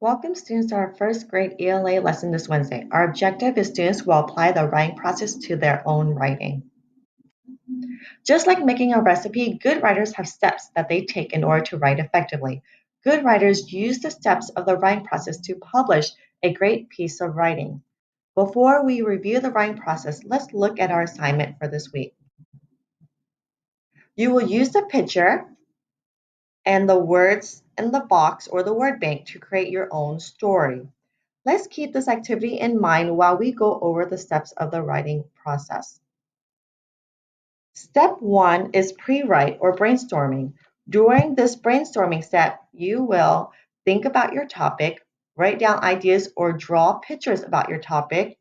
Welcome students to our first grade ELA lesson this Wednesday. Our objective is students will apply the writing process to their own writing. Just like making a recipe, good writers have steps that they take in order to write effectively. Good writers use the steps of the writing process to publish a great piece of writing. Before we review the writing process, let's look at our assignment for this week. You will use the picture and the words in the box or the word bank to create your own story. Let's keep this activity in mind while we go over the steps of the writing process. Step 1 is pre-write or brainstorming. During this brainstorming step, you will think about your topic, write down ideas or draw pictures about your topic.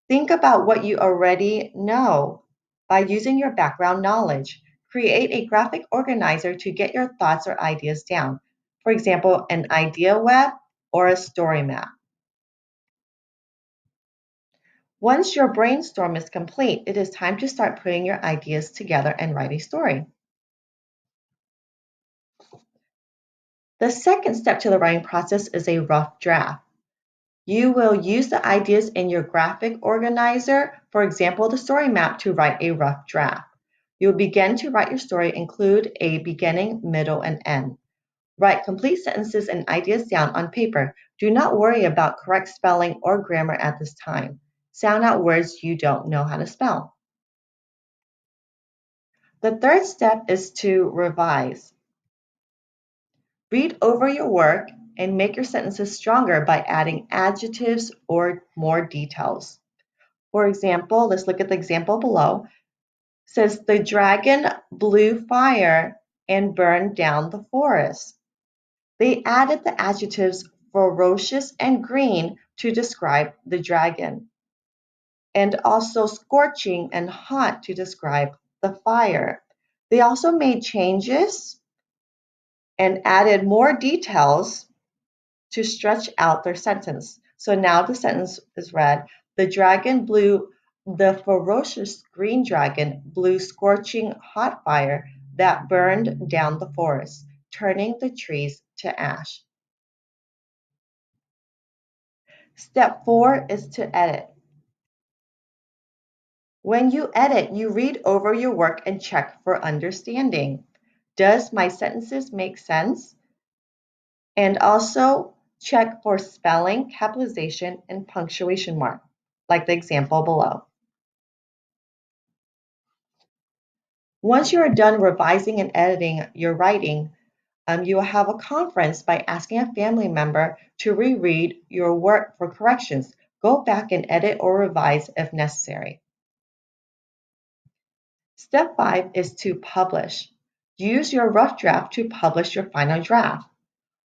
Think about what you already know by using your background knowledge. Create a graphic organizer to get your thoughts or ideas down. For example, an idea web or a story map. Once your brainstorm is complete, it is time to start putting your ideas together and write a story. The second step to the writing process is a rough draft. You will use the ideas in your graphic organizer, for example, the story map, to write a rough draft. You'll begin to write your story, include a beginning, middle, and end. Write complete sentences and ideas down on paper. Do not worry about correct spelling or grammar at this time. Sound out words you don't know how to spell. The third step is to revise. Read over your work and make your sentences stronger by adding adjectives or more details. For example, let's look at the example below. It says the dragon blew fire and burned down the forest. They added the adjectives ferocious and green to describe the dragon, and also scorching and hot to describe the fire. They also made changes and added more details to stretch out their sentence. So now the sentence is read, the ferocious green dragon blew scorching hot fire that burned down the forest, turning the trees to ash. Step 4 is to edit. When you edit, you read over your work and check for understanding. Does my sentences make sense? And also check for spelling, capitalization, and punctuation mark, like the example below. Once you are done revising and editing your writing, you will have a conference by asking a family member to reread your work for corrections. Go back and edit or revise if necessary. Step 5 is to publish. Use your rough draft to publish your final draft.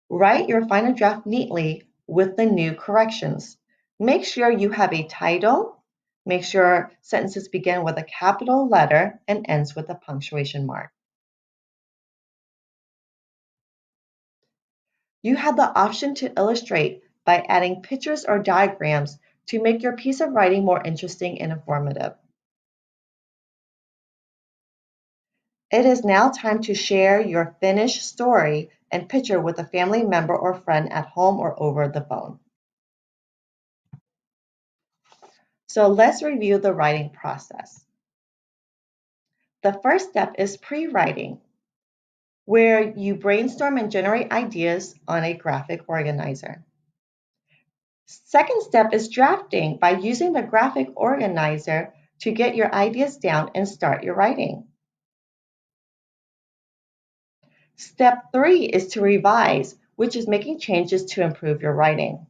Write your final draft neatly with the new corrections. Make sure you have a title. Make sure sentences begin with a capital letter and ends with a punctuation mark. You have the option to illustrate by adding pictures or diagrams to make your piece of writing more interesting and informative. It is now time to share your finished story and picture with a family member or friend at home or over the phone. So let's review the writing process. The first step is pre-writing, where you brainstorm and generate ideas on a graphic organizer. Second step is drafting by using the graphic organizer to get your ideas down and start your writing. Step 3 is to revise, which is making changes to improve your writing.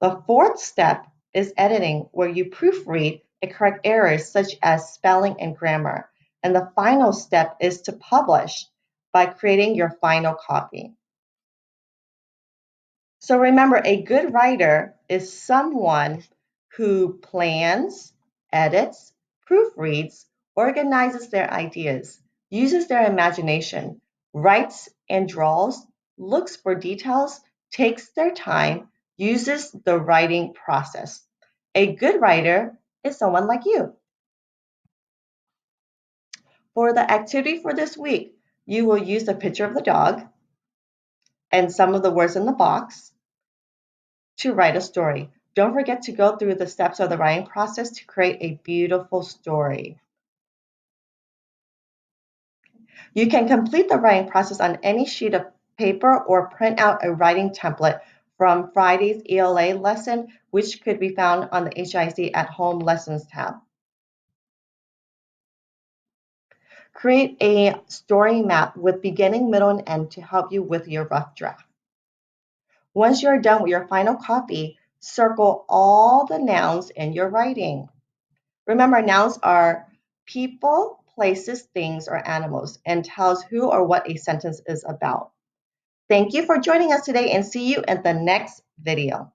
The fourth step is editing, where you proofread and correct errors such as spelling and grammar. And the final step is to publish by creating your final copy. So remember, a good writer is someone who plans, edits, proofreads, organizes their ideas, uses their imagination, writes and draws, looks for details, takes their time, uses the writing process. A good writer is someone like you. For the activity for this week, you will use a picture of the dog and some of the words in the box. to write a story. Don't forget to go through the steps of the writing process to create a beautiful story. You can complete the writing process on any sheet of paper or print out a writing template from Friday's ELA lesson, which could be found on the HIC at Home Lessons tab. Create a story map with beginning, middle, and end to help you with your rough draft. Once you're done with your final copy, circle all the nouns in your writing. Remember, nouns are people, places, things, or animals, and tells who or what a sentence is about. Thank you for joining us today, and see you in the next video.